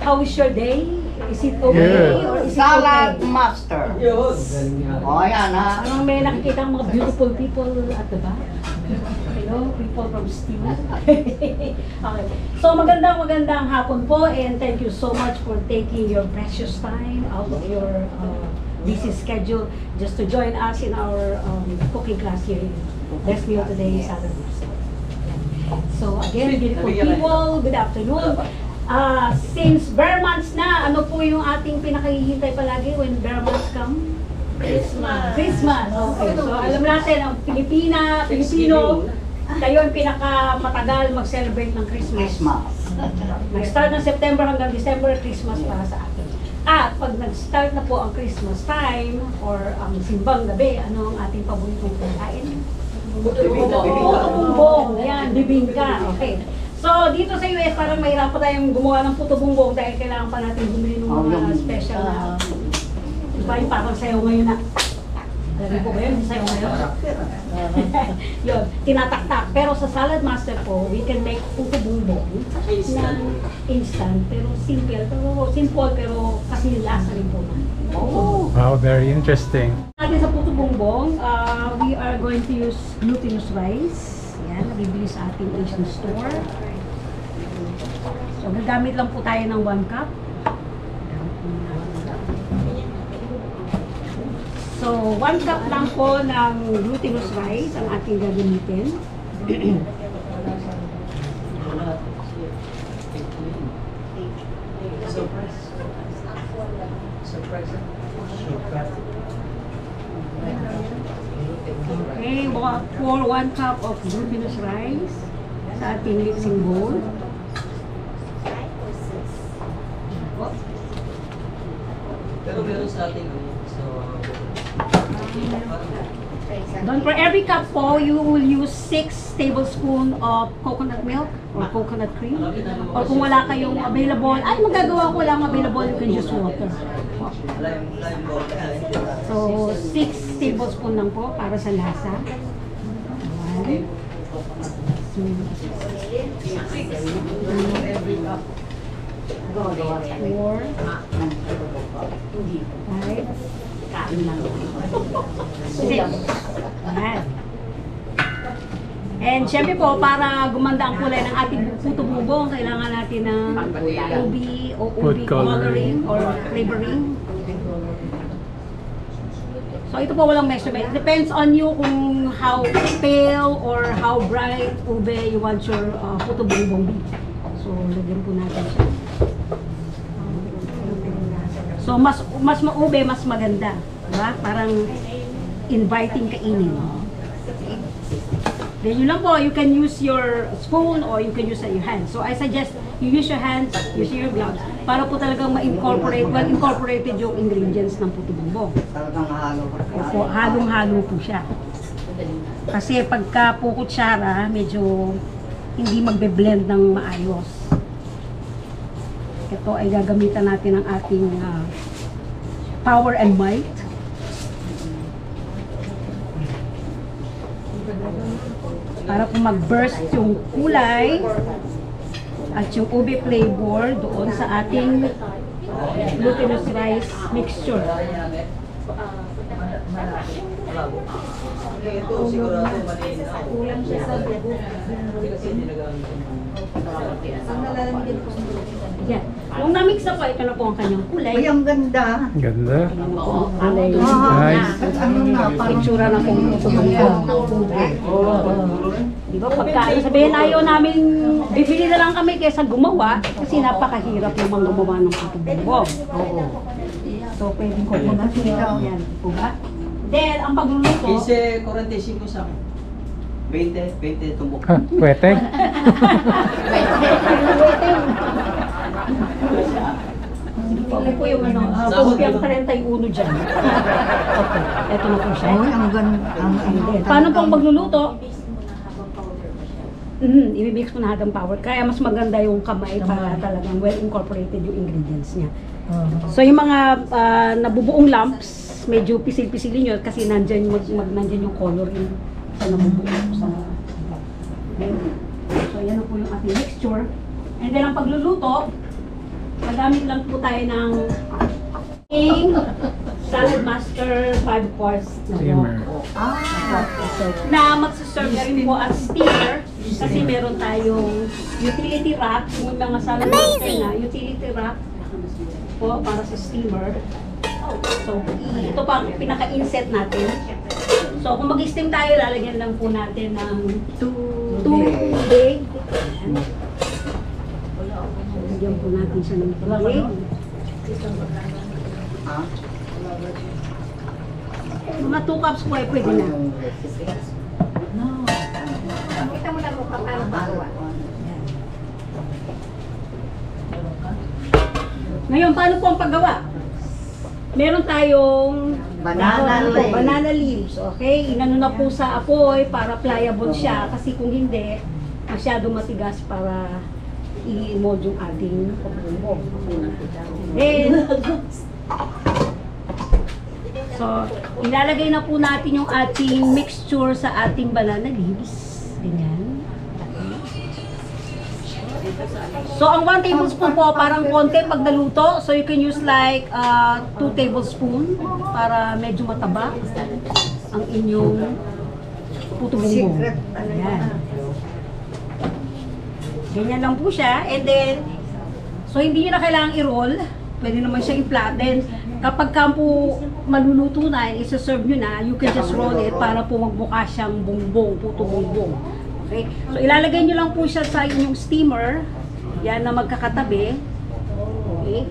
how is your day? Is it okay or is it Salad okay? master. O, yan ha. Parang may nakikita mga beautiful people at the back. Hello, people from Steel. Okay. So magandang hapon po and thank you so much for taking your precious time out of your busy schedule just to join us in our cooking class here in Best Meal Today, Salad Master. So again, beautiful people, good afternoon. Since bare months na, ano po yung ating pinakahihintay palagi when bare months come? Christmas. Christmas. Okay. So alam natin, ang Pilipino, kayo ang pinakamatagal mag-celebrate ng Christmas. Nag-start ng September hanggang December, Christmas para sa atin. At pag nag-start na po ang Christmas time or ang simbang gabi, ano ang ating paboritong pagkain? Puto-bumbong. Ayan, bibingka. Okay. So, dito sa US, parang mahirap pa tayong gumawa ng puto-bumbong dahil kailangan pa natin bumili ng mga special na diba yung parang sayo ngayon na alam po ba yun? Sayo ngayon? Yun, tinataktak. Pero sa Salad Master po, we can make puto-bumbong na instant, pero simple pero kasi lasa rin po na. Oh. Wow, very interesting. Natin sa puto-bumbong, we are going to use glutinous rice. Yan, nabibili sa ating Asian store. So, gagamit lang po tayo ng 1 cup. So, 1 cup lang po ng glutinous rice ang ating gagamitin. Okay, pour 1 cup of glutinous rice sa ating mixing bowl. Pero meron sa ating Don't for every cup po, you will use 6 tablespoons of coconut milk or coconut cream. Or kung wala kayong available, ay magagawa ko lang available, you can use water. So, 6 tablespoons lang po para sa lasa. 1, 2, 4, 5, and syempre po, para gumanda ang kulay ng ating puto-bumbong, kailangan natin ng ubi o ubi coloring or flavoring. So ito po walang measurement. It depends on you kung how pale or how bright ube you want your puto-bumbong be. So lagyan po natin siya. So mas maube, mas maganda, diba? Parang inviting kainin. Then yun lang po, you can use your spoon or you can use your hands. So I suggest you use your hands, use your gloves para po talagang ma-incorporate, well incorporated yung ingredients ng puto-bumbong. Talagang halo. Opo, halong-halo po siya. Kasi pagka po kutsara, medyo hindi magbe-blend ng maayos. Ito ay gagamitan natin ng ating power and might. Para kung mag-burst yung kulay at yung ube flavor doon sa ating glutinous rice mixture. ito sigurado malinaw. Kulang siya sa dugo. Kasi ginagamit ko. Ang nalalamigin ko. Yan. Nung na-mix na po, ito na po ang kanyang kulay. Ay, ang ganda. Ganda. Oo, kulay. Nice. Ano nga, parang Pictura na kung di ba, pagka sabihin ayaw namin, bibili na lang kami kaysa gumawa kasi napakahirap naman gumawa ng puto-bumbong. So, pwedeng ko po na yan. Diba? Then, ang pagluluto, Kasi 45 sa akin. 20 tumbok. Ah, pwede. Sige po yung ano, yung 31 dyan. Okay, eto na po siya. Ay, ang ganda. Paano po ang pagluluto? I-mix mo na hanggang power. Kaya mas maganda yung kamay para talagang well incorporated yung ingredients niya. So yung mga nabubuong lumps, medyo pisil-pisilin nyo kasi nandyan, nandyan yung coloring sa nabubuo sa so yan na po yung ating mixture. And then ang pagluluto, Gagamit lang po tayo ng Salad Master 5 course Steamer. na magsaserve na rin po as steamer kasi meron tayong utility rack, yung mga salad master na utility rack po para sa steamer. So, ito pa ang pinaka-inset natin. So, kung mag-steam tayo, lalagyan lang po natin ng tubig. Lagyan po natin siya ng tubig. Mga 2 cups po ay pwede na. Kita mo na kung paano magawa. Ngayon, paano po ang paggawa? Meron tayong banana leaves, okay? Inano na po sa apoy para pliable siya kasi kung hindi, masyadong matigas para i-mold yung ating pabubo. Then, so, ilalagay na po natin yung ating mixture sa ating banana leaves. Ganyan. So, ang 1 tablespoon po, parang konti pag naluto. So, you can use like 2 tablespoon para medyo mataba ang inyong puto bumbong. Ayan. Ganyan lang po siya. And then, so hindi nyo na kailangang i-roll. Pwede naman siya i-flat. Then, kapag ka po maluluto na, isa-serve nyo na, you can just roll it para po magbuka siyang bumbong, puto bumbong. Okay? So, ilalagay nyo lang po siya sa inyong steamer. Yan na magkakatabi. Okay?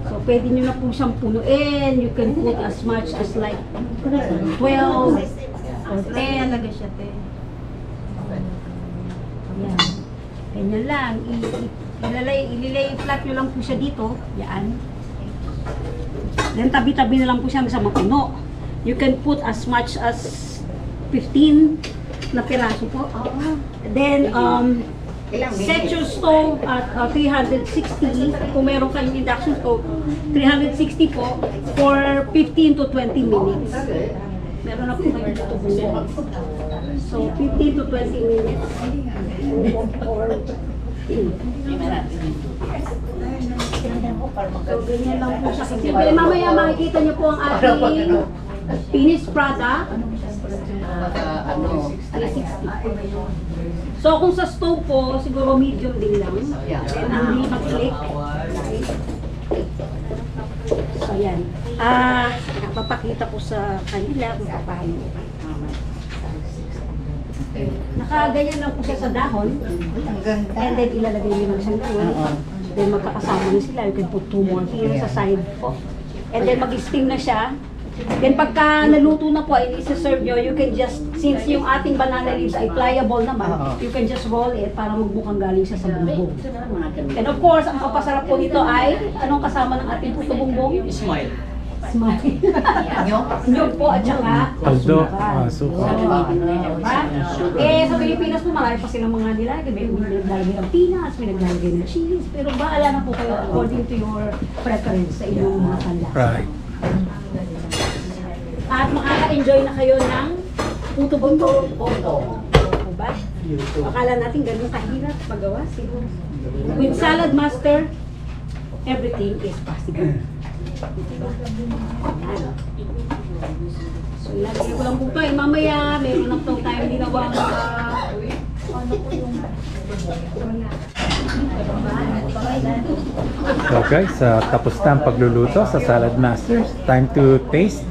So, pwede nyo na po siyang punuin. You can put as much as like 12 or 10. Yan. Ganyan lang. Ililay flat nyo lang po siya dito. Yan. Then, tabi-tabi na lang po siya sa mapuno. You can put as much as 15 na piraso po. Then, set your stove at 360. Kung meron kayong induction stove, 360 po for 15 to 20 minutes. Meron na po kayo dito bumbong. So, 15 to 20 minutes. So, ganyan lang po siya. Siyempre, mamaya makikita niyo po ang ating finished product. 360. So, kung sa stove po, siguro medium din lang. Then, hindi mag-click. So, yan. Napapakita ko sa kanila kung paano. Nakaganyan lang po siya sa dahon. And then, ilalagay nyo lang siyang dahon. Then, magkakasama na sila. You can put 2 more here sa side po. And then, mag-steam na siya. Then pagka naluto na po, i-serve nyo, you can just, since yung ating banana leaves ay pliable naman, you can just roll it para magbukang galing siya sa bumbong. And of course, ang papasarap po nito ay, anong kasama ng ating puto bumbong? Smile. Smile. Nyog po at saka Aldo, suka. suka. Eh, sa Pilipinas po, marami pa silang mga nilagay. May naglalagay ng peanuts, may naglalagay ng cheese. Pero baala na po kayo according to your preference sa inyong mga panlasa. Right. At makaka-enjoy na kayo ng puto bumbong. Diba? Akala natin ganun kahirap magawa. With Salad Master, everything is possible. Diba? So, ilagay ko lang po ito. Mamaya, meron na po tayong ginawang So guys, tapos na ang pagluluto sa Salad Masters. Time to taste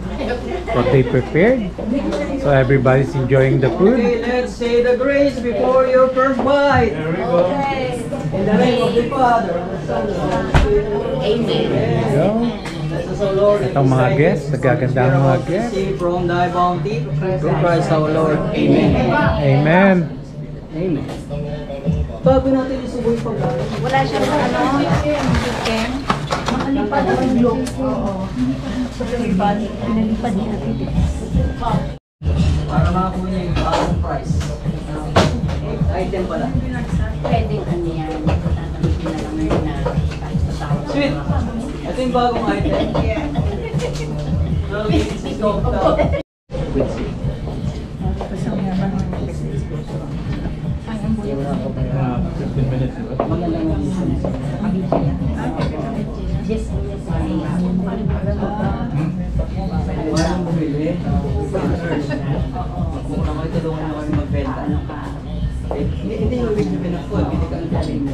what they prepared. So everybody's enjoying the food. Okay, let's say the grace before your first bite. There we go. In the name of the Father, and the Son, and the Holy Spirit. Amen. There you go. Bless us, O Lord, and Itong mga this thy guests, gifts, nagagandang which we are mga about to guests. receive from thy bounty. Through Christ our Lord. Amen. Amen. Amen. Bago natin isuboy pag Wala siyang chicken. makalipad ang look. Nalipad niya natin. para makakuha niya yung bagong price. Item pala. Pwede ano yan. Tatamitin na lang yun na kahit sa tao. Sweet! Ito yung bagong item. 12.86 discount. With sweet. 15 minutes. Magandang Hindi yung ibig sabihin ng food, hindi ka galing.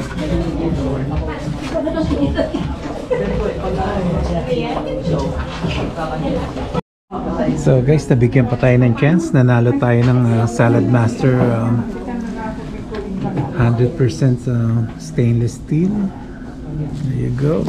So guys, nabigyan pa tayo ng chance. Nanalo tayo ng Salad Master 100% stainless steel. There you go.